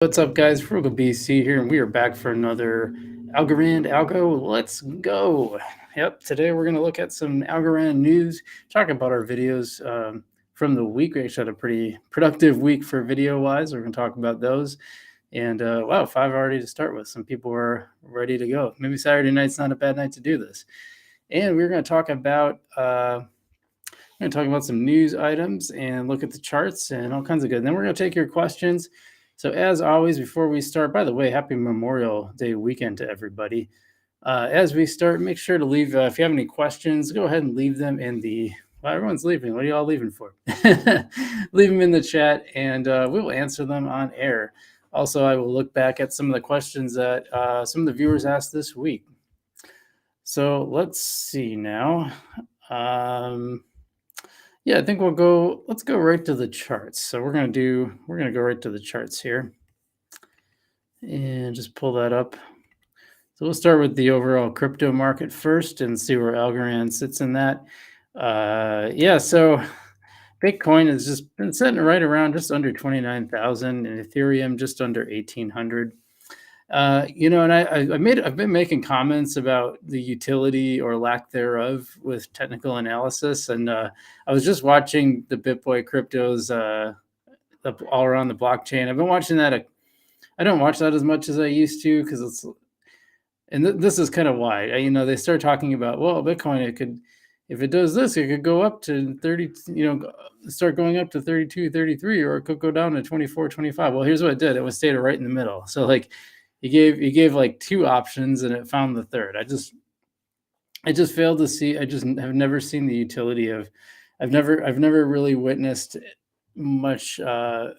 What's up, guys? Frugal BC here, and we are back for another Algorand Algo. Let's go. Yep, today we're going to look at some Algorand news, talk about our videos from the week. We actually had a pretty productive week for video wise. We're going to talk about those. And wow, 5 already to start with. Some people are ready to go. Maybe Saturday night's not a bad night to do this. And we're going to talk about. We're going to talk about some news items and look at the charts and all kinds of good. And then we're going to take your questions. So as always, before we start, by the way, happy Memorial Day weekend to everybody. As we start, make sure to leave, if you have any questions, go ahead and leave them in the, well, everyone's leaving. What are you all leaving for? Leave them in the chat and we will answer them on air. Also, I will look back at some of the questions that some of the viewers asked this week. So let's see now. Yeah, I think let's go right to the charts. So we're going to go right to the charts here and just pull that up. So we'll start with the overall crypto market first and see where Algorand sits in that. So Bitcoin has just been sitting right around just under 29,000 and Ethereum just under 1,800. And I've been making comments about the utility or lack thereof with technical analysis, and I was just watching the BitBoy cryptos all around the blockchain. I've been watching that. I don't watch that as much as I used to because this is kind of why. They start talking about, well, Bitcoin, if it does this, it could go up to 30, start going up to 32, 33, or it could go down to 24, 25. Well, here's what it did. It was stayed right in the middle. So like, he gave like two options and it found the third. I just failed to see. I just have never seen the utility of. I've never really witnessed much much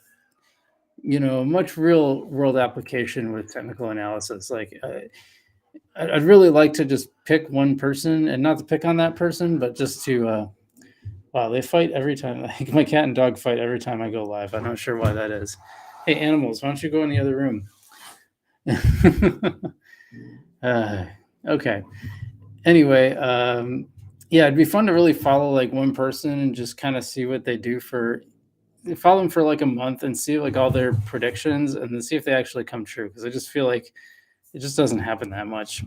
real world application with technical analysis. Like I'd really like to just pick one person and not to pick on that person, but just to wow, they fight every time. Like my cat and dog fight every time I go live. I'm not sure why that is. Hey, animals, why don't you go in the other room? Okay. Anyway, it'd be fun to really follow like one person and just kind of see what they do follow them for like a month and see like all their predictions and then see if they actually come true. Because I just feel like it just doesn't happen that much.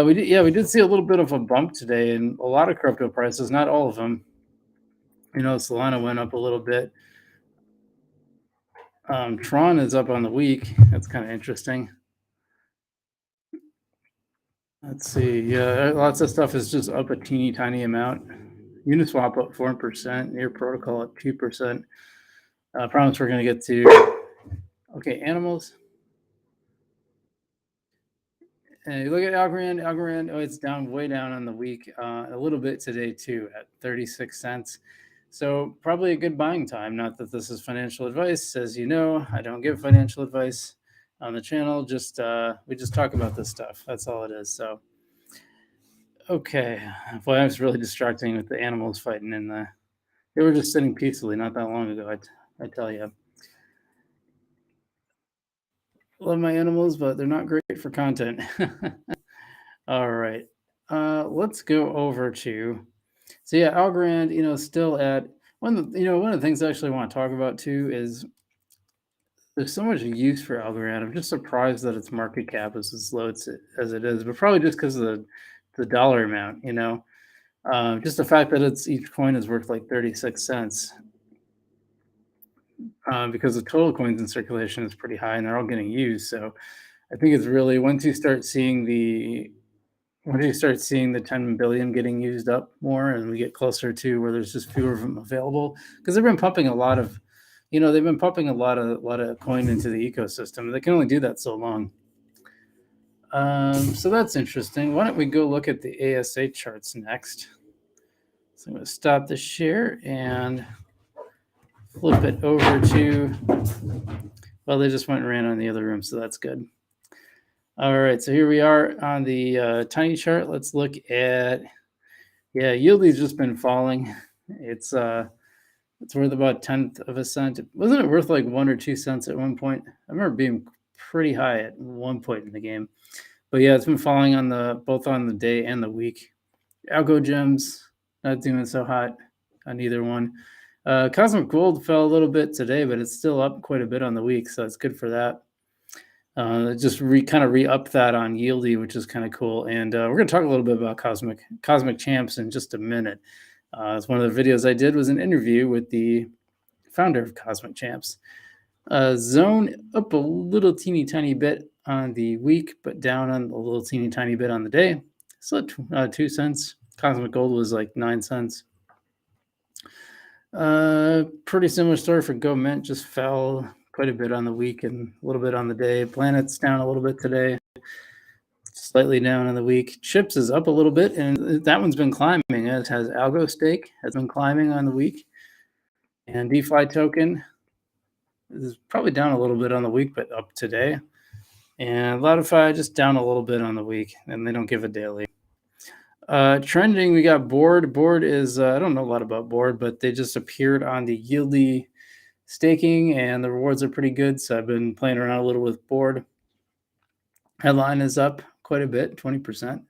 We did see a little bit of a bump today in a lot of crypto prices, not all of them. Solana went up a little bit. Tron is up on the week. That's kind of interesting. Let's see. Yeah, lots of stuff is just up a teeny tiny amount. Uniswap up 4%. Near Protocol up 2%. Promise we're going to get to. Okay, animals. And you look at Algorand. Algorand, it's down way down on the week. A little bit today too at 36 cents. So probably a good buying time. Not that this is financial advice, as you know. I don't give financial advice on the channel. We just talk about this stuff. That's all it is. So. Okay. Boy, I was really distracting with the animals fighting they were just sitting peacefully not that long ago, I tell you. Love my animals, but they're not great for content. All right. Let's go over to, so yeah, Algorand, still at one of the things I actually want to talk about too is there's so much use for Algorand. I'm just surprised that its market cap is as low as it is, but probably just because of the dollar amount, just the fact that each coin is worth like 36 cents because the total coins in circulation is pretty high and they're all getting used. So I think it's really once you start seeing the 10 billion getting used up more and we get closer to where there's just fewer of them available, because they've been pumping a lot of coin into the ecosystem. They can only do that so long. So that's interesting. Why don't we go look at the ASA charts next? So I'm going to stop the share and flip it over to, well, they just went and ran on the other room, so that's good. All right, so here we are on the Tinychart. Let's look at, Yieldy's just been falling. It's worth about 1/10 of a cent. Wasn't it worth like 1 or 2 cents at one point? I remember being pretty high at one point in the game. But yeah, it's been falling both on the day and the week. Algo gems not doing so hot on either one. Cosmic Gold fell a little bit today, but it's still up quite a bit on the week, so it's good for that. Just kind of re-up that on Yieldy, which is kind of cool. And we're going to talk a little bit about Cosmic Champs in just a minute. It's one of the videos I did was an interview with the founder of Cosmic Champs. Zone up a little teeny tiny bit on the week, but down on a little teeny tiny bit on the day. So 2 cents. Cosmic Gold was like 9 cents. Pretty similar story for Go Mint, just fell quite a bit on the week and a little bit on the day. Planet's down a little bit today, slightly down on the week. Chips is up a little bit, and that one's been climbing. It has Algo stake, has been climbing on the week. And DeFi token is probably down a little bit on the week, but up today. And Loudify just down a little bit on the week, and they don't give a daily. Trending, we got Board. Board is, I don't know a lot about Board, but they just appeared on the Yieldy staking, and the rewards are pretty good. So I've been playing around a little with Board. Headline is up quite a bit, 20%.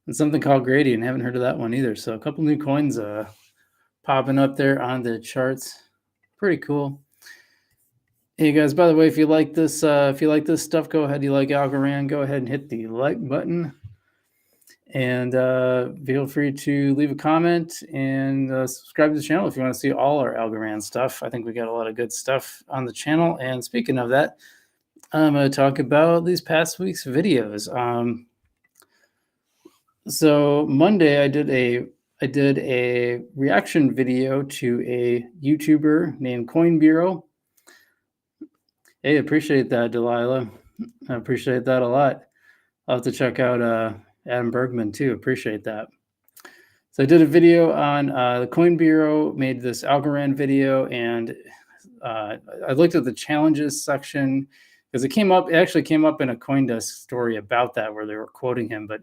And something called Gradient. Haven't heard of that one either. So a couple new coins popping up there on the charts. Pretty cool. Hey guys, by the way, if you like this stuff, go ahead. You like Algorand, go ahead and hit the like button. And feel free to leave a comment and subscribe to the channel if you want to see all our Algorand stuff. I think we got a lot of good stuff on the channel. And speaking of that, I'm going to talk about these past week's videos. So Monday, I did a reaction video to a YouTuber named Coin Bureau. Hey, appreciate that, Delilah. I appreciate that a lot. I'll have to check out Adam Bergman too. Appreciate that. So I did a video on the Coin Bureau, made this Algorand video, and I looked at the challenges section because it actually came up in a CoinDesk story about that where they were quoting him. But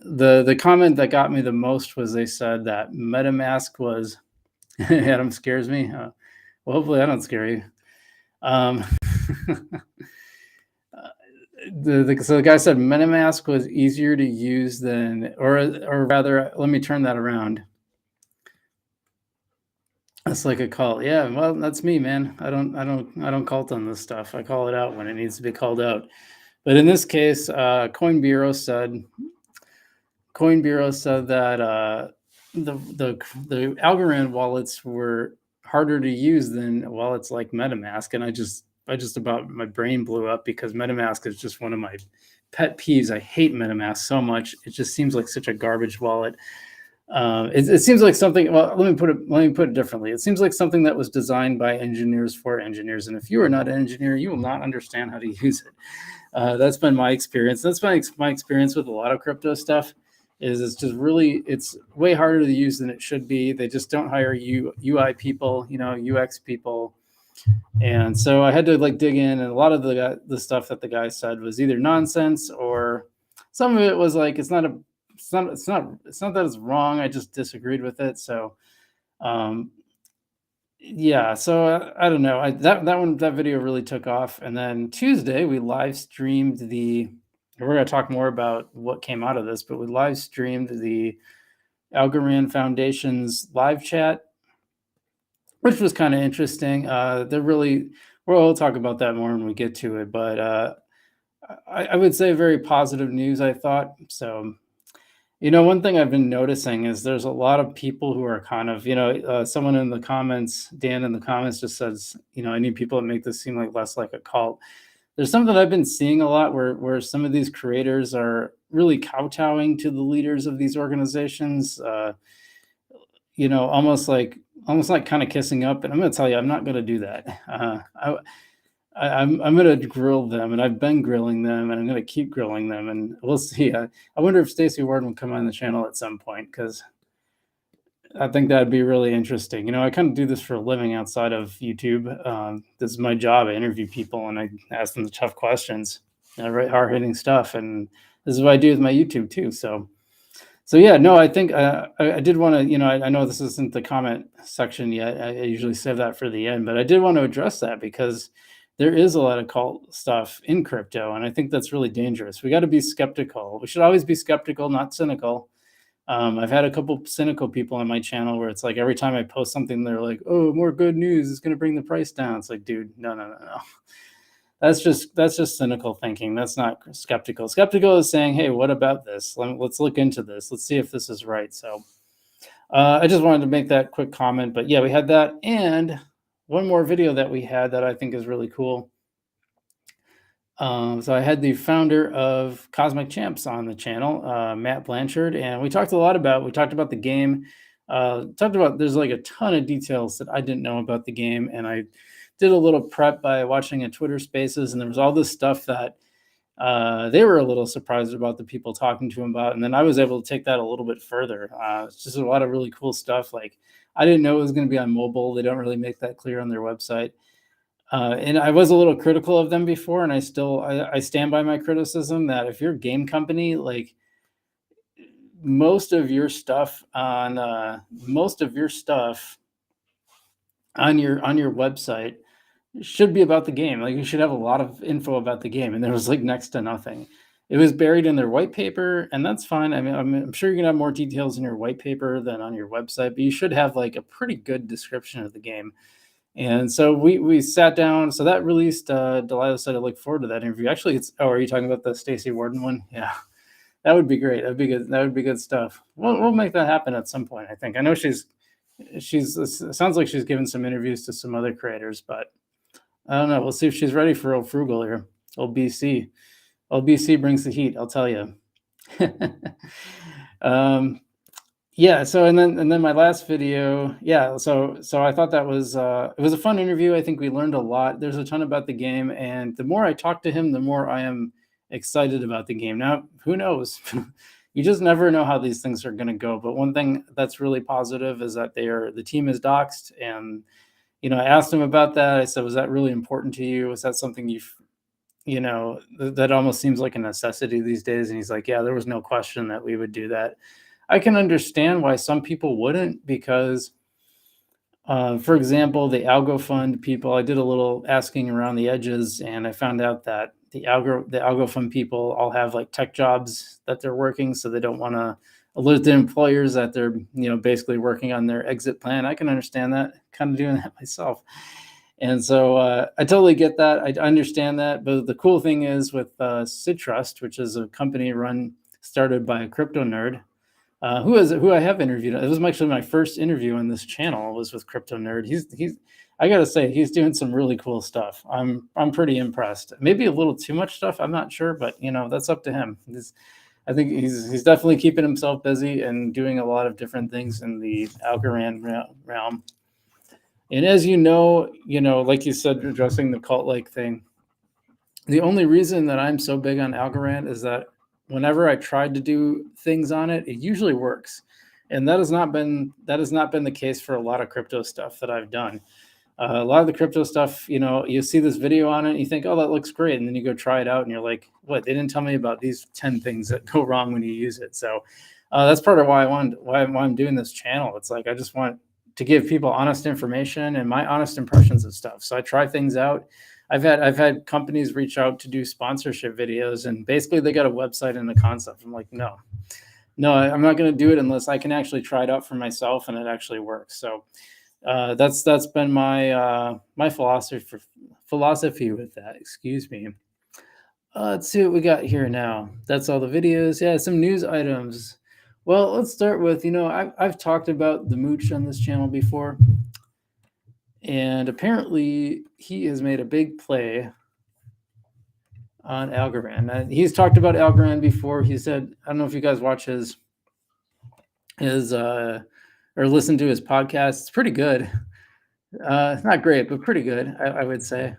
the comment that got me the most was they said that MetaMask was Adam scares me. Well, hopefully I don't scare you. So the guy said MetaMask was easier to use than, or rather, let me turn that around. That's like a call. Yeah, well, that's me, man. I don't cult on this stuff. I call it out when it needs to be called out. But in this case, Coin Bureau said that the Algorand wallets were harder to use than wallets like MetaMask, and I just about, my brain blew up because MetaMask is just one of my pet peeves. I hate MetaMask so much. It just seems like such a garbage wallet. It seems like something. Well, let me put it differently. It seems like something that was designed by engineers for engineers, and if you are not an engineer, you will not understand how to use it. That's been my experience. That's my experience with a lot of crypto stuff. It's way harder to use than it should be. They just don't hire UI people, UX people. And so I had to dig in, and a lot of the stuff that the guy said was either nonsense, or some of it was like, it's not that it's wrong. I just disagreed with it. So, yeah. So I don't know. That video really took off. And then Tuesday we live streamed we're going to talk more about what came out of this, but we live streamed the Algorand Foundation's live chat, which was kind of interesting. We'll talk about that more when we get to it, but I would say very positive news, I thought. So, one thing I've been noticing is there's a lot of people who are kind of, someone in the comments, Dan in the comments just says, I need people to make this seem less like a cult. There's something I've been seeing a lot where some of these creators are really kowtowing to the leaders of these organizations, almost like kind of kissing up. And I'm going to tell you, I'm not going to do that. I'm going to grill them, and I've been grilling them, and I'm going to keep grilling them, and we'll see. I wonder if Stacey Warden will come on the channel at some point, because I think that'd be really interesting. I kind of do this for a living outside of YouTube. This is my job. I interview people and I ask them the tough questions. I write hard-hitting stuff, and this is what I do with my YouTube too. So yeah, no, I think I did want to, I know this isn't the comment section yet. I usually save that for the end, but I did want to address that because there is a lot of cult stuff in crypto, and I think that's really dangerous. We got to be skeptical. We should always be skeptical, not cynical. I've had a couple cynical people on my channel where it's like every time I post something, they're like, "Oh, more good news. It's going to bring the price down." It's like, dude, no, no, no, no. That's just cynical thinking. That's not skeptical. Skeptical is saying, "Hey, what about this? Let's look into this. Let's see if this is right." So I just wanted to make that quick comment. But yeah, we had that, and one more video that we had that I think is really cool. So I had the founder of Cosmic Champs on the channel, Matt Blanchard, and we talked about the game. Talked about there's like a ton of details that I didn't know about the game, and I did a little prep by watching a Twitter Spaces, and there was all this stuff that they were a little surprised about the people talking to him about, and then I was able to take that a little bit further. It's just a lot of really cool stuff. Like I didn't know it was going to be on mobile. They don't really make that clear on their website. And I was a little critical of them before, and I stand by my criticism that if you're a game company, like most of your stuff on your website should be about the game. Like you should have a lot of info about the game, and there was like next to nothing. It was buried in their white paper, and that's fine. I mean, I'm sure you can have more details in your white paper than on your website, but you should have like a pretty good description of the game. And so we sat down. So that released. Delilah said, "I look forward to that interview." Actually, it's. Oh, are you talking about the Stacey Warden one? Yeah, that would be great. That'd be good. That would be good stuff. We'll make that happen at some point. I think. I know she's. It sounds like she's given some interviews to some other creators, but I don't know. We'll see if she's ready for old Frugal here. Old BC. Old BC brings the heat. I'll tell you. Yeah, so and then my last video, yeah, so I thought that was it was a fun interview. I think we learned a lot. There's a ton about the game, and the more I talk to him, the more I am excited about the game. Now, who knows? You just never know how these things are going to go. But one thing that's really positive is that the team is doxxed, and I asked him about that. I said, "Was that really important to you? Was that something that almost seems like a necessity these days?" And he's like, "Yeah, there was no question that we would do that." I can understand why some people wouldn't, because, for example, the Algo fund people, I did a little asking around the edges, and I found out that the Algo fund people all have like tech jobs that they're working, so they don't want to alert the employers that they're basically working on their exit plan. I can understand that, kind of doing that myself. And so I totally get that. I understand that. But the cool thing is with Sid Trust, which is a company started by a crypto nerd, who I have interviewed. It was actually my first interview on this channel was with Crypto Nerd. He's I gotta say he's doing some really cool stuff. I'm pretty impressed. Maybe a little too much stuff. I'm not sure, but that's up to him. I think he's definitely keeping himself busy and doing a lot of different things in the Algorand realm. And as like you said, addressing the cult-like thing, the only reason that I'm so big on Algorand is that whenever I tried to do things on it, it usually works. And that has not been the case for a lot of crypto stuff that I've done. A lot of the crypto stuff, you see this video on it, and you think, "Oh, that looks great," and then you go try it out, and you're like, "What? They didn't tell me about these 10 things that go wrong when you use it." So that's part of why I'm doing this channel. It's like I just want to give people honest information and my honest impressions of stuff. So I try things out. I've had companies reach out to do sponsorship videos, and basically they got a website and a concept. I'm like, no, I'm not going to do it unless I can actually try it out for myself and it actually works. So that's been my my philosophy with that. Excuse me. Let's see what we got here now. That's all the videos. Yeah, some news items. Well, let's start with I've talked about the Mooch on this channel before. And apparently he has made a big play on Algorand. He's talked about Algorand before. He said, I don't know if you guys watch his or listen to his podcast. It's pretty good. Not great, but pretty good, I would say.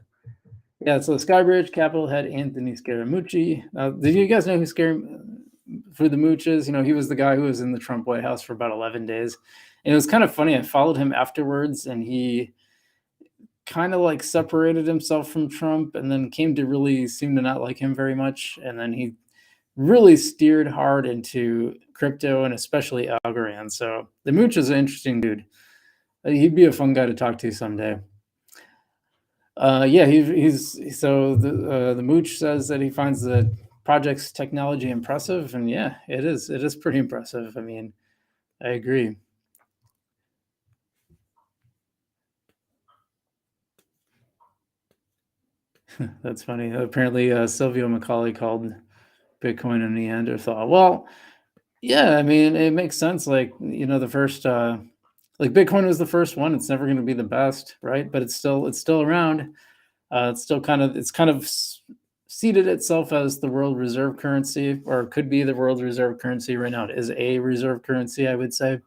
Yeah, so Skybridge, Capitol head Anthony Scaramucci. Did you guys know who the Mooch is? He was the guy who was in the Trump White House for about 11 days. And it was kind of funny. I followed him afterwards, and he kind of like separated himself from Trump and then came to really seem to not like him very much. And then he really steered hard into crypto and especially Algorand. So the Mooch is an interesting dude. He'd be a fun guy to talk to someday. Yeah, the Mooch says that he finds the project's technology impressive? And yeah, it is. It is pretty impressive. I mean, I agree. That's funny. Apparently, Silvio Macaulay called Bitcoin a Neanderthal. Well, yeah, I mean, it makes sense. Like, the first, like Bitcoin was the first one. It's never going to be the best, right? But it's still around. It's kind of seated itself as the world reserve currency, or could be the world reserve currency right now. It is a reserve currency, I would say.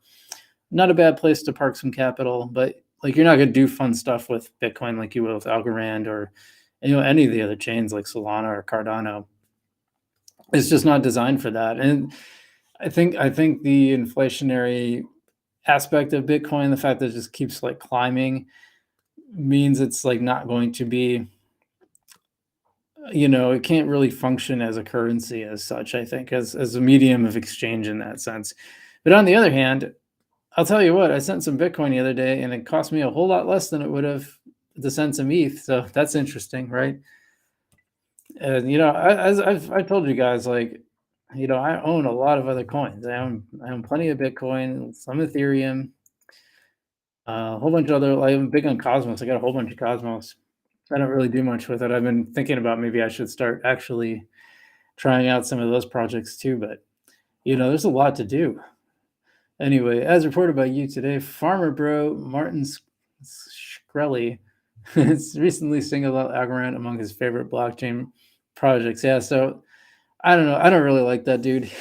Not a bad place to park some capital, but like you're not going to do fun stuff with Bitcoin like you will with Algorand or any of the other chains like Solana or Cardano. It's just not designed for that. And I think the inflationary aspect of Bitcoin, the fact that it just keeps like climbing, means it's like not going to be, it can't really function as a currency as such, I think, as a medium of exchange in that sense. But on the other hand, I'll tell you what, I sent some Bitcoin the other day and it cost me a whole lot less than it would have to send some ETH. So that's interesting, right? And as I've told you guys, like, I own a lot of other coins. I own plenty of Bitcoin, some Ethereum, a whole bunch of other. Like, I'm big on Cosmos. I got a whole bunch of Cosmos. I don't really do much with it. I've been thinking about maybe I should start actually trying out some of those projects too. But there's a lot to do. Anyway, as reported by you today, farmer bro Martin Shkreli has recently singled out Algorand among his favorite blockchain projects. Yeah, so I don't know. I don't really like that dude.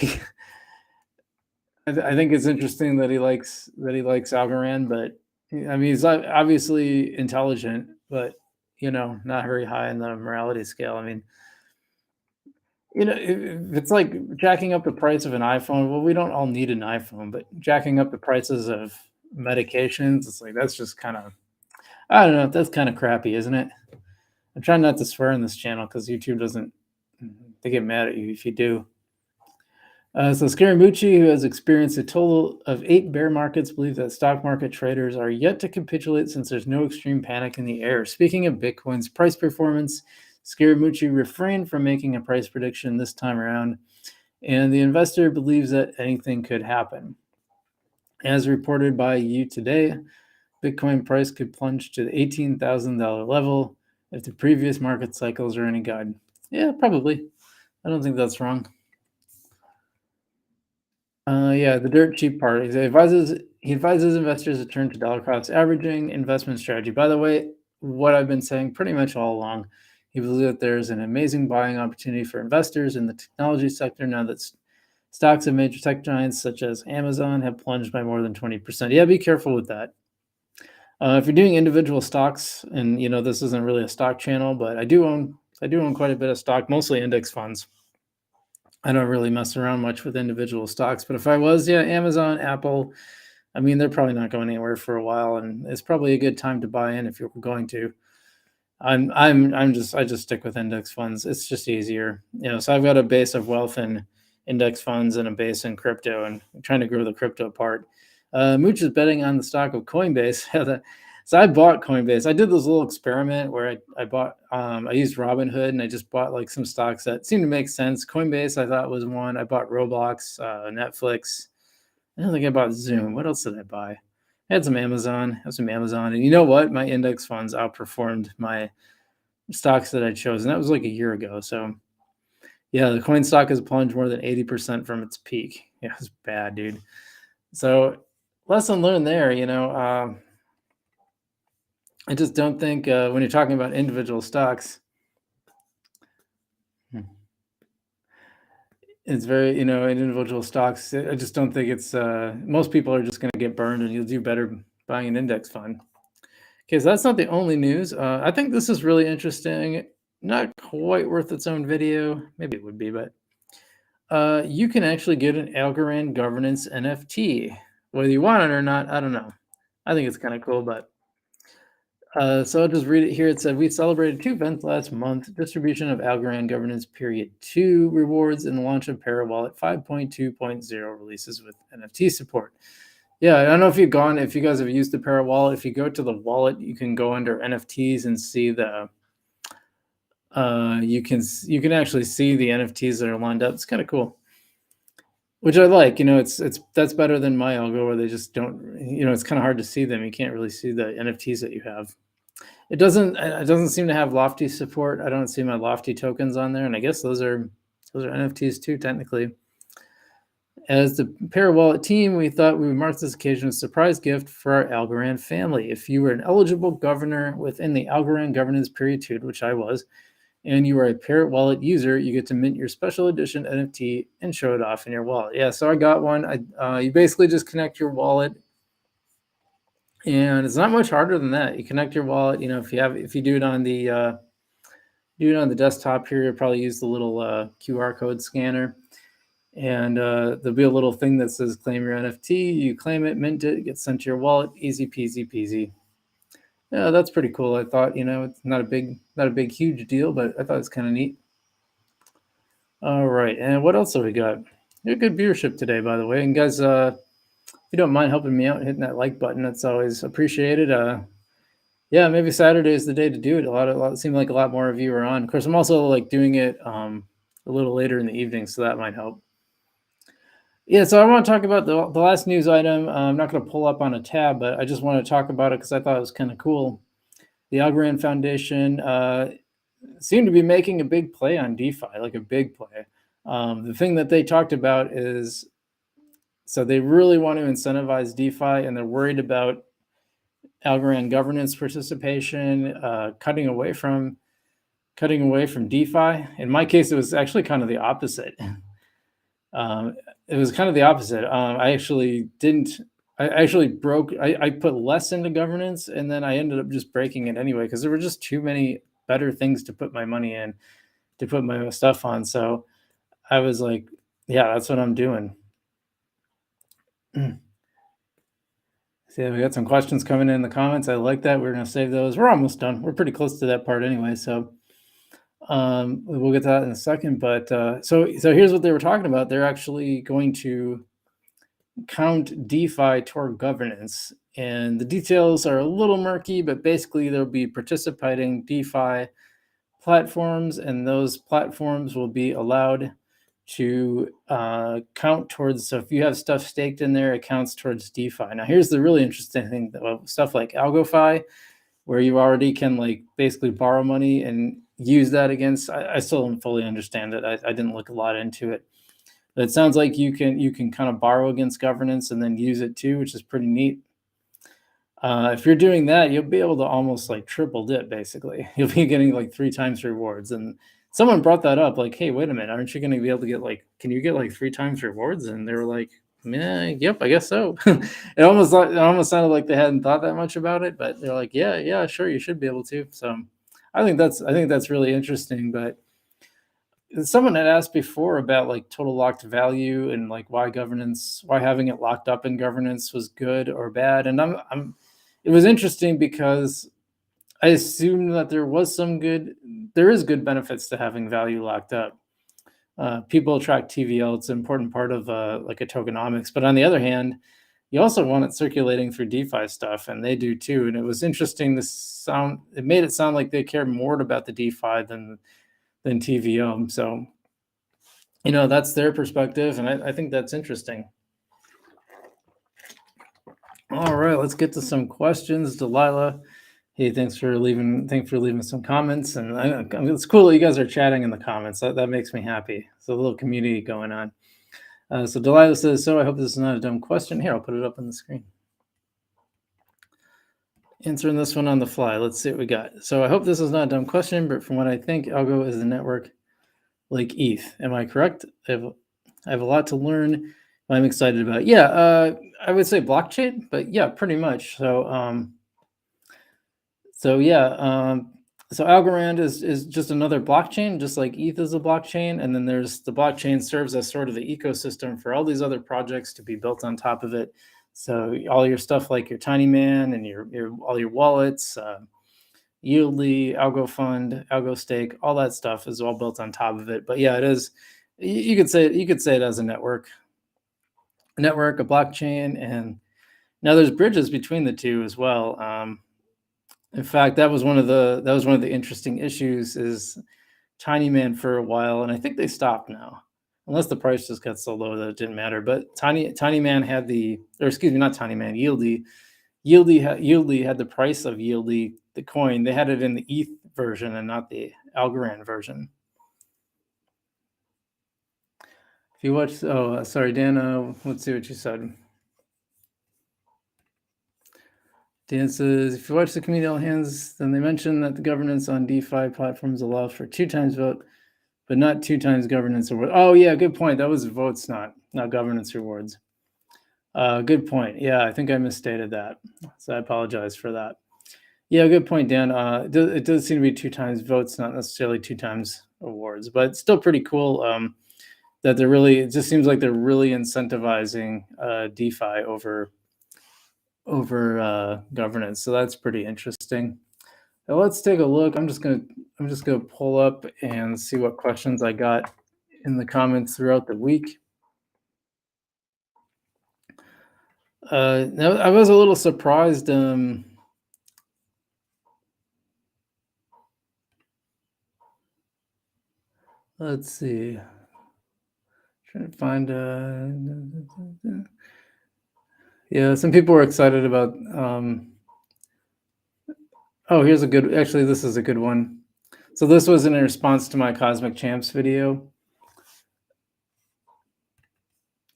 I think it's interesting that he likes Algorand, but I mean he's obviously intelligent, but not very high in the morality scale. I mean, if it's like jacking up the price of an iPhone. Well, we don't all need an iPhone, but jacking up the prices of medications, it's like that's just kind of, I don't know. That's kind of crappy, isn't it? I'm trying not to swear on this channel because YouTube doesn't. They get mad at you if you do. So Scaramucci, who has experienced a total of 8 bear markets, believes that stock market traders are yet to capitulate since there's no extreme panic in the air. Speaking of Bitcoin's price performance, Scaramucci refrained from making a price prediction this time around, and the investor believes that anything could happen. As reported by you today, Bitcoin price could plunge to the $18,000 level if the previous market cycles are any guide. Yeah, probably. I don't think that's wrong. Yeah, the dirt cheap part. He advises investors to turn to dollar cost averaging investment strategy. By the way, what I've been saying pretty much all along, he believes that there's an amazing buying opportunity for investors in the technology sector now that stocks of major tech giants such as Amazon have plunged by more than 20%. Yeah, be careful with that. If you're doing individual stocks, and this isn't really a stock channel, but I do own quite a bit of stock, mostly index funds. I don't really mess around much with individual stocks, but if I was, yeah, Amazon, Apple, I mean, they're probably not going anywhere for a while, and it's probably a good time to buy in if you're going to. I just stick with index funds. It's just easier, So I've got a base of wealth in index funds and a base in crypto, and I'm trying to grow the crypto part. Mooch is betting on the stock of Coinbase. So I bought Coinbase. I did this little experiment where I used Robinhood and I just bought like some stocks that seemed to make sense. Coinbase I thought was one. I bought Roblox, Netflix. I don't think I bought Zoom. What else did I buy? I had some Amazon. And you know what? My index funds outperformed my stocks that I chose, and that was like a year ago. So yeah, the coin stock has plunged more than 80% from its peak. Yeah, it's bad, dude. So lesson learned there. I just don't think when you're talking about individual stocks, hmm, it's very, in individual stocks, I just don't think it's, most people are just going to get burned and you'll do better buying an index fund. Okay, so that's not the only news. I think this is really interesting. Not quite worth its own video. Maybe it would be, but you can actually get an Algorand governance NFT. Whether you want it or not, I don't know. I think it's kind of cool, but so I'll just read it here. It said, we celebrated 2 events last month, distribution of Algorand Governance Period 2 rewards and the launch of Parawallet 5.2.0 releases with NFT support. Yeah, I don't know if you guys have used the Parawallet. If you go to the wallet, you can go under NFTs and see you can actually see the NFTs that are lined up. It's kind of cool, which I like. It's that's better than my algo where they just don't. It's kind of hard to see them. You can't really see the NFTs that you have. It doesn't seem to have Lofty support. I don't see my Lofty tokens on there, and I guess those are NFTs too, technically. As the Pair Wallet team, we thought we would mark this occasion as a surprise gift for our Algorand family. If you were an eligible governor within the Algorand governance period, which I was, and you are a Parrot Wallet user, you get to mint your special edition NFT and show it off in your wallet. Yeah, so I got one. You basically just connect your wallet, and it's not much harder than that. You connect your wallet. If you do it on the desktop here, you'll probably use the little QR code scanner. And there'll be a little thing that says claim your NFT. You claim it, mint it, gets sent to your wallet. Easy peasy peasy. Yeah, that's pretty cool. I thought, it's not a big, huge deal, but I thought it's kind of neat. All right, and what else have we got? A good viewership today, by the way. And guys, if you don't mind helping me out, hitting that like button, that's always appreciated. Yeah, maybe Saturday is the day to do it. It seemed like a lot more of you are on. Of course, I'm also like doing it a little later in the evening, so that might help. Yeah, so I want to talk about the last news item. I'm not going to pull up on a tab, but I just want to talk about it because I thought it was kind of cool. The Algorand Foundation seemed to be making a big play on DeFi, like a big play. The thing that they talked about is, so they really want to incentivize DeFi, and they're worried about Algorand governance participation, cutting away from DeFi. In my case, it was actually kind of the opposite. It was kind of the opposite. I actually put less into governance, and then I ended up just breaking it anyway because there were just too many better things to put my money in, to put my stuff on. So I was like, yeah, that's what I'm doing. See, we got some questions coming in the comments. I like that. We're going to save those. We're almost done. We're pretty close to that part anyway. So we'll get to that in a second. But so here's what they were talking about. They're actually going to count DeFi toward governance. And the details are a little murky, but basically there'll be participating DeFi platforms, and those platforms will be allowed to count towards. So if you have stuff staked in there, it counts towards DeFi. Now, here's the really interesting thing about stuff like Algo, where you already can like basically borrow money and use that against. I still don't fully understand it. I didn't look a lot into it. But it sounds like you can kind of borrow against governance and then use it too, which is pretty neat. If you're doing that, you'll be able to almost like triple dip, basically. You'll be getting like 3 times rewards. And someone brought that up, like, hey, wait a minute, aren't you going to be able to get like, can you get like 3 times rewards? And they were like, yep, I guess so. It almost sounded like they hadn't thought that much about it, but they're like, yeah, sure, you should be able to. So I think that's really interesting. But someone had asked before about like total locked value and like why having it locked up in governance was good or bad. And it was interesting because I assumed that there is good benefits to having value locked up. People attract TVL. It's an important part of like a tokenomics. But on the other hand, you also want it circulating through DeFi stuff, and they do too. And it was interesting it made it sound like they care more about the DeFi than TVO. So, that's their perspective, and I think that's interesting. All right, let's get to some questions. Delilah, hey, thanks for leaving some comments, and it's cool that you guys are chatting in the comments. That makes me happy. It's a little community going on. So Delilah says, so I hope this is not a dumb question. Here, I'll put it up on the screen. Answering this one on the fly. Let's see what we got. So I hope this is not a dumb question, but from what I think, Algo is a network like ETH. Am I correct? I have a lot to learn. I'm excited about. Yeah, I would say blockchain, but yeah, pretty much. So Algorand is just another blockchain, just like ETH is a blockchain, and then there's the blockchain serves as sort of the ecosystem for all these other projects to be built on top of it. So all your stuff like your Tinyman and all your wallets, Yieldly, Algo Fund, Algo Stake, all that stuff is all built on top of it. But yeah, it is. You could say it as a network, a blockchain, and now there's bridges between the two as well. In fact, that was one of the interesting issues. Is Tinyman for a while, and I think they stopped now, unless the price just got so low that it didn't matter. But Tinyman had or excuse me, not Tinyman, Yieldy had the price of Yieldy, the coin. They had it in the ETH version and not the Algorand version. If you watch, sorry, Dan, let's see what you said. Dan says, if you watch the community all hands, then they mentioned that the governance on DeFi platforms allows for 2 times vote, but not 2 times governance reward. Oh yeah, good point. That was votes, not governance rewards. Good point. Yeah, I think I misstated that, so I apologize for that. Yeah, good point, Dan. It does seem to be 2 times votes, not necessarily 2 times awards, but still pretty cool that they're really. It just seems like they're really incentivizing DeFi over governance. So that's pretty interesting. Now let's take a look. I'm just gonna pull up and see what questions I got in the comments throughout the week. Now I was a little surprised. Let's see. Trying to find. Yeah, some people were excited about. Oh, here's a good. Actually, this is a good one. So this was in response to my Cosmic Champs video.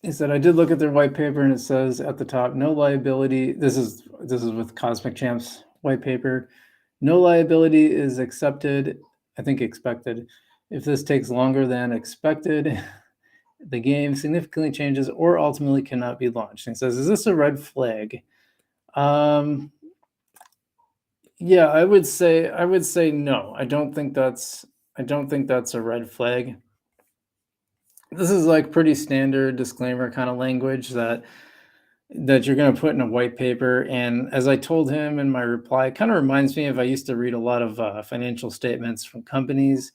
Is that I did look at their white paper and it says at the top, no liability. This is with Cosmic Champs white paper. No liability is accepted. I think expected. If this takes longer than expected, the game significantly changes or ultimately cannot be launched. And it says, is this a red flag? Yeah, I would say no. I don't think that's a red flag. This is like pretty standard disclaimer kind of language that you're going to put in a white paper. And as I told him in my reply, it kind of reminds me of I used to read a lot of financial statements from companies,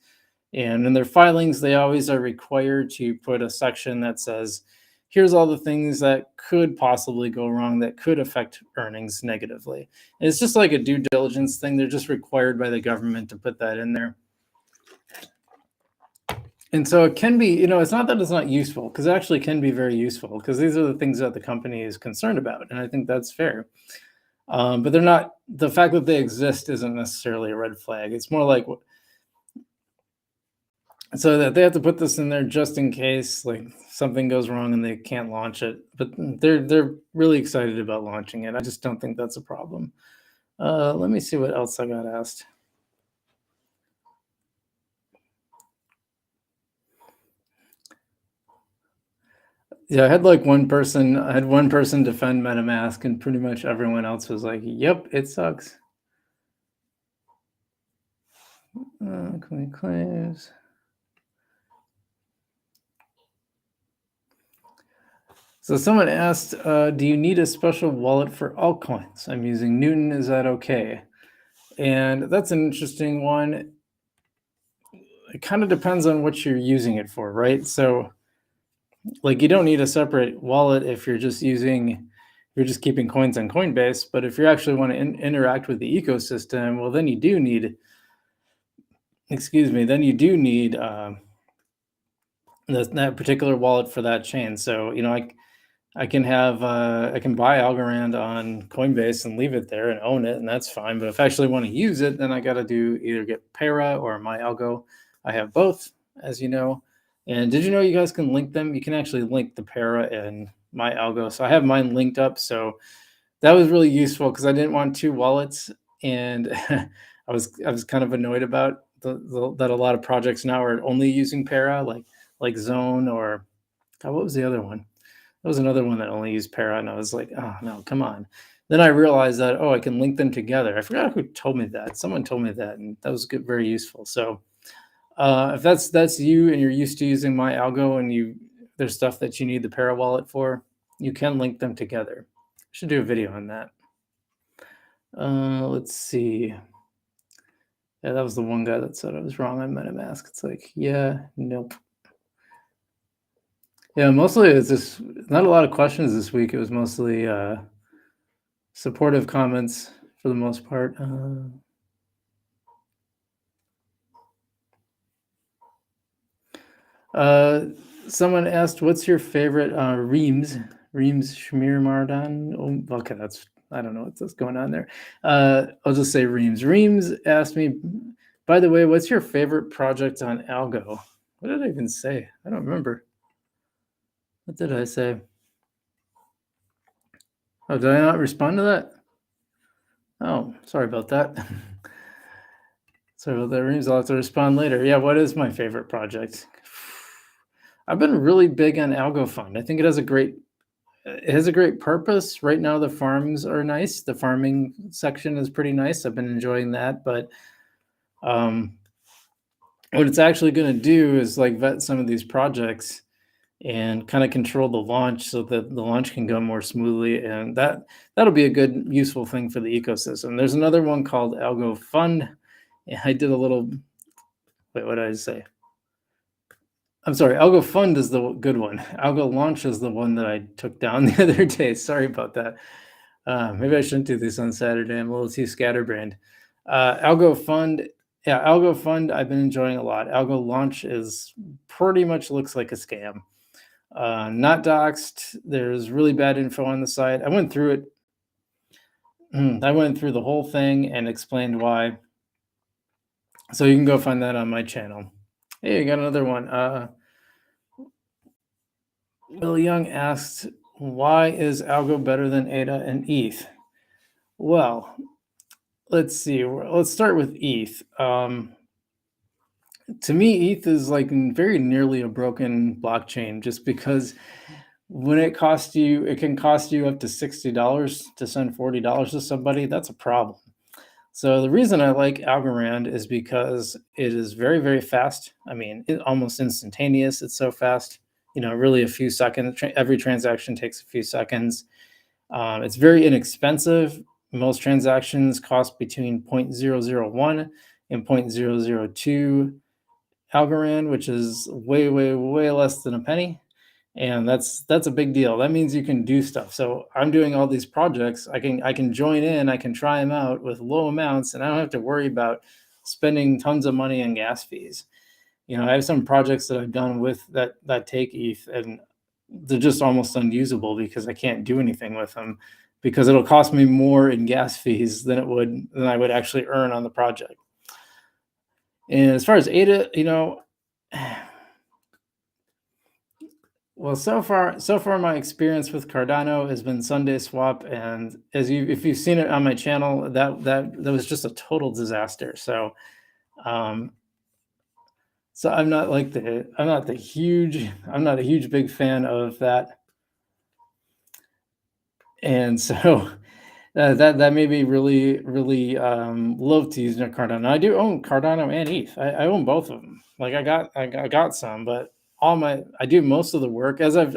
and in their filings, they always are required to put a section that says, here's all the things that could possibly go wrong that could affect earnings negatively. And it's just like a due diligence thing. They're just required by the government to put that in there. And so it can be, it's not that it's not useful, because it actually can be very useful, because these are the things that the company is concerned about. And I think that's fair. But they're not, the fact that they exist isn't necessarily a red flag. It's more like, so that they have to put this in there just in case like something goes wrong and they can't launch it. But they're really excited about launching it. I just don't think that's a problem. Let me see what else I got asked. Yeah, I had one person defend MetaMask, and pretty much everyone else was like, "Yep, it sucks." Claims. So someone asked, "Do you need a special wallet for altcoins? I'm using Newton. Is that okay?" And that's an interesting one. It kind of depends on what you're using it for, right? So, like, you don't need a separate wallet if you're just keeping coins on Coinbase. But if you actually want to interact with the ecosystem, well, then you do need, that particular wallet for that chain. So, I can buy Algorand on Coinbase and leave it there and own it, and that's fine. But if I actually want to use it, then I got to either get Para or my Algo. I have both, as you know. And did you know you guys can link them? You can actually link the Para and my Algo. So I have mine linked up. So that was really useful, because I didn't want 2 wallets, and I was kind of annoyed about that a lot of projects now are only using Para, like Zone, or what was the other one? There was another one that only used Para, and I was like, oh no, come on. Then I realized that, I can link them together. I forgot who told me that. Someone told me that, and that was good, very useful. So if that's you and you're used to using my Algo, and there's stuff that you need the Para wallet for, you can link them together. I should do a video on that. Let's see. Yeah, that was the one guy that said I was wrong on MetaMask. It's like, yeah, nope. Yeah, mostly it's just not a lot of questions this week. It was mostly supportive comments for the most part. Someone asked, "What's your favorite Reams? Reams Shmir Mardan?" Oh, okay, I don't know what's going on there. I'll just say Reams. Reams asked me, by the way, what's your favorite project on Algo? What did I even say? I don't remember. What did I say? Oh, did I not respond to that? Oh, sorry about that. So the Reams, I'll have to respond later. Yeah, what is my favorite project? I've been really big on Algo Fund. I think it has a great purpose. Right now, the farms are nice. The farming section is pretty nice. I've been enjoying that. But what it's actually going to do is like vet some of these projects and kind of control the launch so that the launch can go more smoothly. And that'll be a good, useful thing for the ecosystem. There's another one called Algo Fund. I did a little, wait, what did I say? I'm sorry, Algo Fund is the good one. Algo Launch is the one that I took down the other day. Sorry about that. Maybe I shouldn't do this on Saturday. I'm a little too scatterbrained. Algo Fund, yeah, Algo Fund, I've been enjoying a lot. Algo Launch is pretty much looks like a scam. Not doxed. There's really bad info on the site. I went through it. I went through the whole thing and explained why. So you can go find that on my channel. Hey, you got another one. Will Young asked, why is Algo better than ADA and ETH? Well, let's see. Let's start with ETH. To me, ETH is like very nearly a broken blockchain just because when it can cost you up to $60 to send $40 to somebody. That's a problem. So the reason I like Algorand is because it is very, very fast. I mean, almost instantaneous. It's so fast. Really a few seconds. Every transaction takes a few seconds. It's very inexpensive. Most transactions cost between 0.001 and 0.002 Algorand, which is way, way, way less than a penny. And that's a big deal. That means you can do stuff. So I'm doing all these projects. I can join in, I can try them out with low amounts, and I don't have to worry about spending tons of money on gas fees. I have some projects that I've done with that take ETH, and they're just almost unusable because I can't do anything with them because it'll cost me more in gas fees than I would actually earn on the project. And as far as ADA, well, so far, my experience with Cardano has been Sunday Swap, and if you've seen it on my channel, that was just a total disaster. So, I'm not a huge big fan of that, and so that made me really love to use Cardano. I do own Cardano and ETH. I own both of them. Like I got some, but I do most of the work. As I've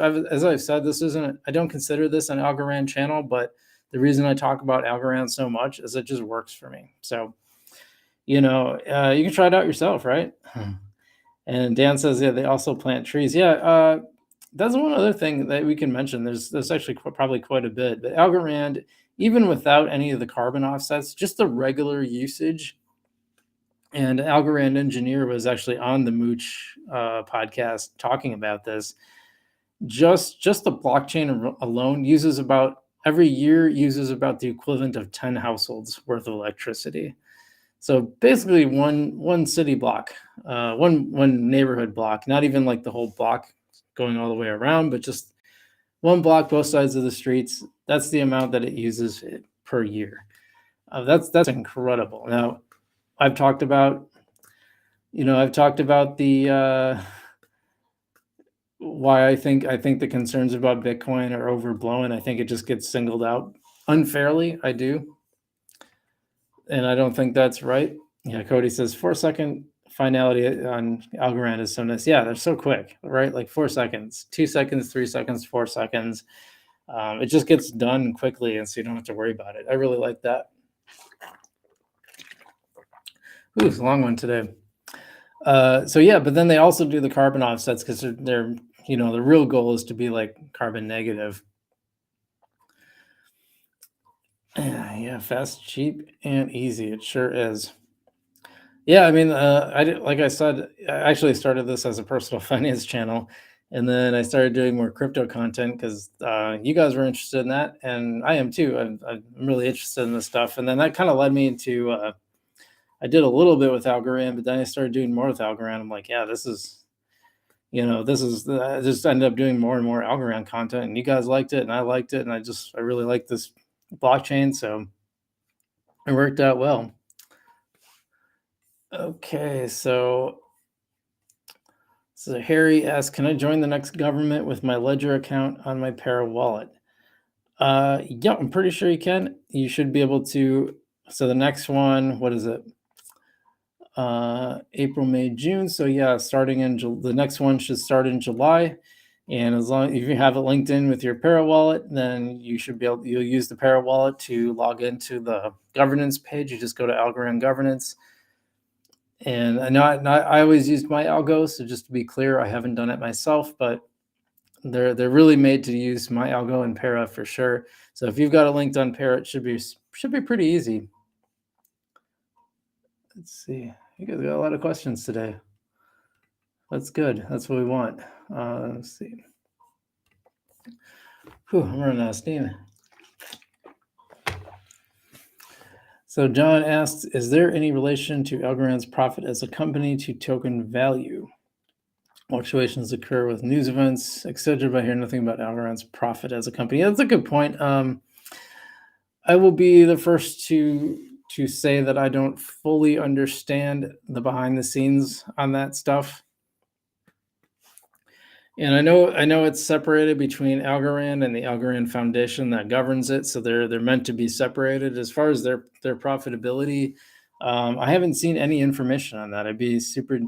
said, I don't consider this an Algorand channel, but the reason I talk about Algorand so much is it just works for me. So, you can try it out yourself, right? And Dan says, yeah, they also plant trees. Yeah, that's one other thing that we can mention. There's actually probably quite a bit, but Algorand, even without any of the carbon offsets, just the regular usage. And Algorand engineer was actually on the Mooch podcast talking about this. Just the blockchain alone every year uses about the equivalent of 10 households worth of electricity. So basically, one city block, one neighborhood block, not even like the whole block going all the way around, but just one block, both sides of the streets. That's the amount that it uses per year. That's incredible. Now, I've talked about the why I think the concerns about Bitcoin are overblown. I think it just gets singled out unfairly. I do, and I don't think that's right. Yeah, Cody says 4-second finality on Algorand is so nice. Yeah, they're so quick, right? Like 4 seconds, 2 seconds, 3 seconds, 4 seconds. It just gets done quickly, and so you don't have to worry about it. I really like that. Ooh, it's a long one today. So yeah, but then they also do the carbon offsets because they're the real goal is to be like carbon negative. Yeah, fast, cheap, and easy. It sure is. Yeah, I mean, like I said, I actually started this as a personal finance channel, and then I started doing more crypto content because you guys were interested in that, and I am too. I'm really interested in this stuff, and then that kind of led me into. I did a little bit with Algorand, but then I started doing more with Algorand. I'm like, yeah, this is, this is. I just ended up doing more and more Algorand content, and you guys liked it, and I liked it, and I really like this blockchain, so it worked out well. Okay, so Harry asks, can I join the next government with my Ledger account on my Para wallet? Yeah, I'm pretty sure you can. You should be able to. So the next one, what is it? April, May, June. So yeah, starting in the next one should start in July. And as long if you have it linked in with your Para wallet, then you should be able. You'll use the Para wallet to log into the governance page. You just go to Algorand governance. And I always used my Algo. So just to be clear, I haven't done it myself, but they're really made to use my Algo and Para for sure. So if you've got it linked on Para, it should be pretty easy. Let's see. You guys got a lot of questions today. That's good. That's what we want. Let's see. Whew, I'm running out of steam. So John asked, is there any relation to Algorand's profit as a company to token value? Fluctuations occur with news events, etc., but I hear nothing about Algorand's profit as a company. That's a good point. I will be the first to say that I don't fully understand the behind the scenes on that stuff. And I know it's separated between Algorand and the Algorand Foundation that governs it, so they're meant to be separated. As far as their profitability, I haven't seen any information on that. I'd be super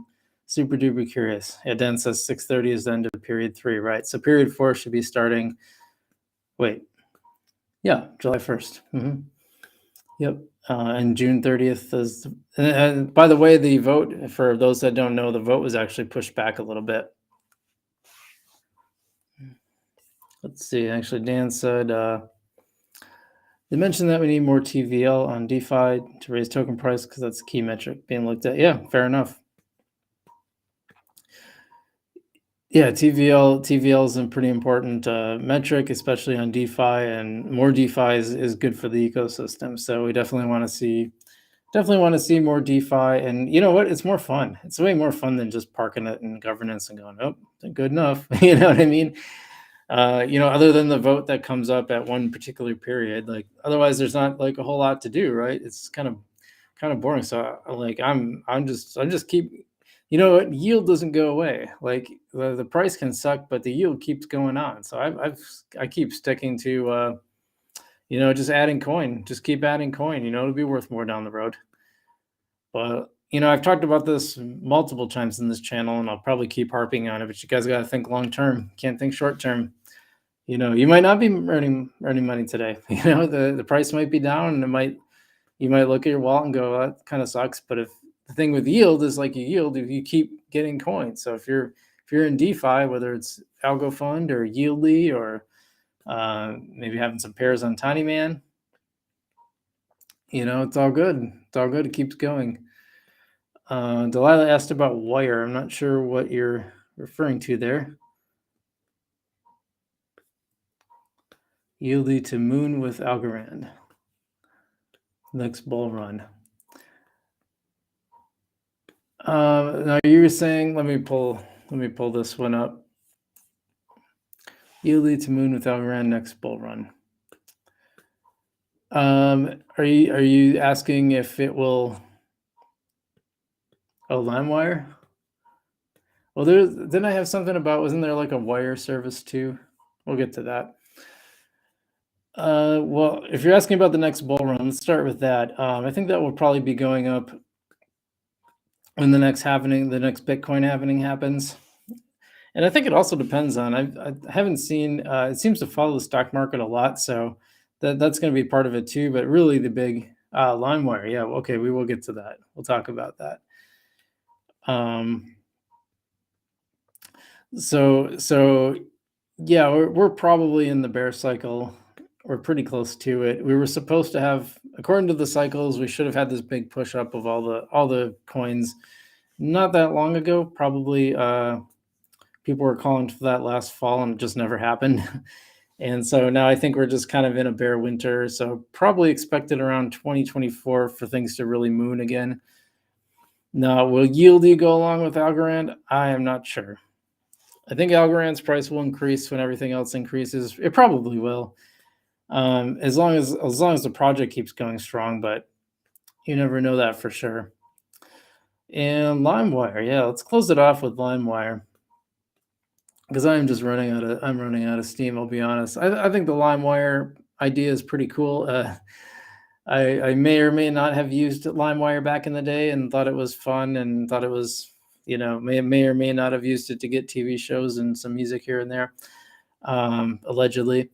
duper curious. Yeah, Dan says 6:30 is the end of period 3, right? So period 4 should be starting. Wait, yeah, July 1st. Yep. And June 30th is. And by the way, the vote, for those that don't know, the vote was actually pushed back a little bit. Let's see. Actually, Dan said they mentioned that we need more TVL on DeFi to raise token price because that's a key metric being looked at. Yeah, fair enough. Yeah, TVL is a pretty important metric, especially on DeFi, and more DeFi is good for the ecosystem. So we definitely want to see more DeFi. And you know what? It's more fun. It's way more fun than just parking it in governance and going, oh, good enough. You know what I mean? Other than the vote that comes up at one particular period, like otherwise there's not like a whole lot to do, right? It's kind of boring. So like I'm just keep, what, yield doesn't go away. Like the price can suck, but the yield keeps going on. So I keep sticking to just adding coin, just keep adding coin. It'll be worth more down the road. But I've talked about this multiple times in this channel, and I'll probably keep harping on it. But you guys got to think long term. Can't think short term. You might not be earning money today. The price might be down, and you might look at your wallet and go, that kind of sucks. But if the thing with yield is like you yield, if you keep getting coins. So if you're in DeFi, whether it's Algo Fund or Yieldly or maybe having some pairs on Tinyman, it's all good. It's all good. It keeps going. Delilah asked about Wire. I'm not sure what you're referring to there. Yieldly to Moon with Algorand. Next bull run. Now you were saying, let me pull this one up. Yieldly to Moon with Algorand, next bull run. Are you asking if it will? Oh, LimeWire. Well, didn't I have something about? Wasn't there like a wire service too? We'll get to that. Well, if you're asking about the next bull run, let's start with that. I think that will probably be going up when the next Bitcoin halving happens. And I think it also depends on, I haven't seen, it seems to follow the stock market a lot. So that's going to be part of it too. But really the big LimeWire. Yeah. Okay. We will get to that. We'll talk about that. So yeah, we're probably in the bear cycle We're pretty close to it. We were supposed to have, according to the cycles, we should have had this big push up of all the coins not that long ago. Probably people were calling for that last fall, and it just never happened. And so now I think we're just kind of in a bear winter. So probably expected around 2024 for things to really moon again. Now, will Yieldy go along with Algorand? I am not sure. I think Algorand's price will increase when everything else increases. It probably will, as long as the project keeps going strong. But you never know that for sure. And LimeWire, yeah, let's close it off with LimeWire because I'm running out of steam. I'll be honest. I think the LimeWire idea is pretty cool. I may or may not have used LimeWire back in the day and thought it was fun and thought it was, may or may not have used it to get TV shows and some music here and there, allegedly.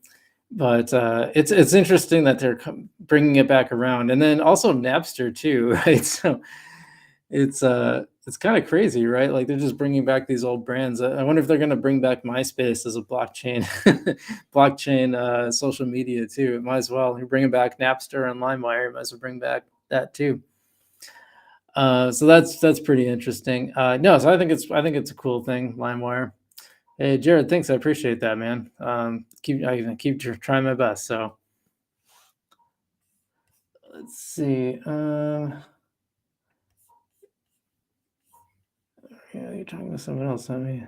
But it's interesting that they're bringing it back around, and then also Napster too, right? So it's kind of crazy, right? Like they're just bringing back these old brands. I wonder if they're going to bring back MySpace as a blockchain, blockchain social media too. It might as well. You're bringing back Napster and LimeWire. You might as well bring back that too. So that's pretty interesting. No, so I think it's a cool thing, LimeWire. Hey, Jared, thanks. I appreciate that, man. Keep trying my best. So let's see. Yeah, you're talking to someone else, not me.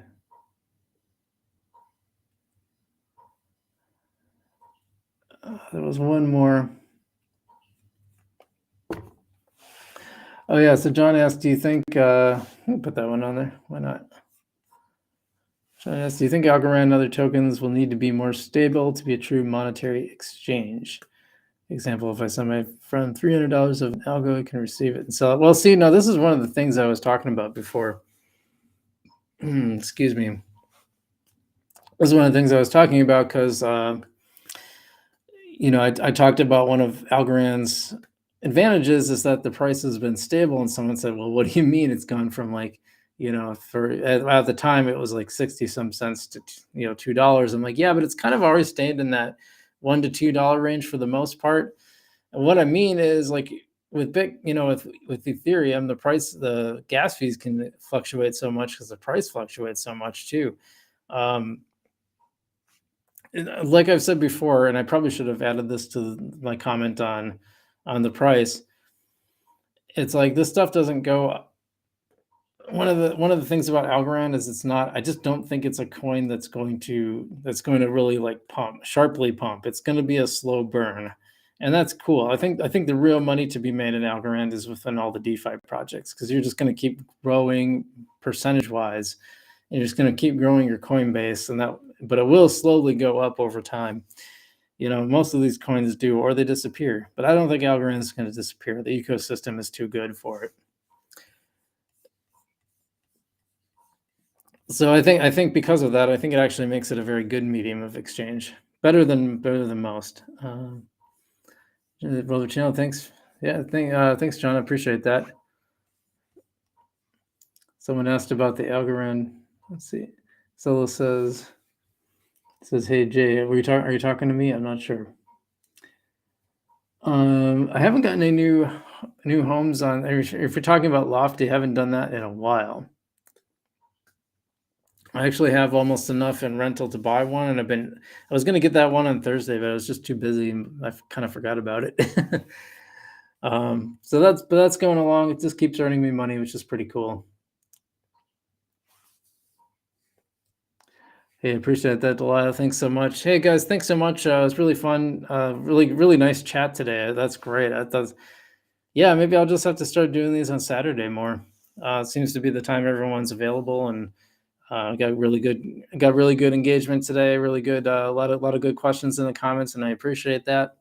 There was one more. Oh yeah, so John asked, do you think I'll put that one on there? Why not? John asked, do you think Algorand and other tokens will need to be more stable to be a true monetary exchange? Example, if I send my friend $300 of Algo, I can receive it and sell it. Well, see, no, this is one of the things I was talking about before. Excuse me. This is one of the things I was talking about because I talked about one of Algorand's advantages is that the price has been stable, and someone said, well, what do you mean it's gone from like, at the time it was like 60 some cents to $2. I'm like, yeah, but it's kind of always stayed in that $1 to $2 range for the most part. And what I mean is like with with Ethereum, the gas fees can fluctuate so much because the price fluctuates so much too. Like I've said before, and I probably should have added this to my comment on the price. It's like this stuff doesn't go. One of the things about Algorand is it's not. I just don't think it's a coin that's going to really like sharply pump. It's going to be a slow burn, and that's cool. I think the real money to be made in Algorand is within all the DeFi projects because you're just going to keep growing percentage wise, and you're just going to keep growing your coin base, but it will slowly go up over time. Most of these coins do, or they disappear. But I don't think Algorand is going to disappear. The ecosystem is too good for it. So I think because of that, I think it actually makes it a very good medium of exchange, better than most. Brother Channel, thanks. Yeah, thanks, John. I appreciate that. Someone asked about the Algorand. Let's see. Solo says, "Hey Jay, are you talking to me? I'm not sure." I haven't gotten any new homes on. If you're talking about Lofty, I haven't done that in a while. I actually have almost enough in rental to buy one, and I was going to get that one on Thursday, but I was just too busy and I kind of forgot about it. So that's going along. It just keeps earning me money, which is pretty cool. Hey, appreciate that, Delilah. Thanks so much. Hey guys, thanks so much. It was really fun. Really nice chat today. That's great. Yeah, maybe I'll just have to start doing these on Saturday more. It seems to be the time everyone's available, and got really good engagement today. Really good, a lot of good questions in the comments, and I appreciate that.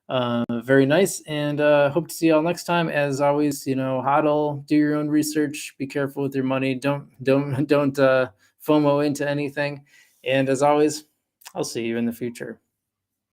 Very nice, and hope to see y'all next time. As always, hodl, do your own research, be careful with your money. Don't FOMO into anything. And as always, I'll see you in the future.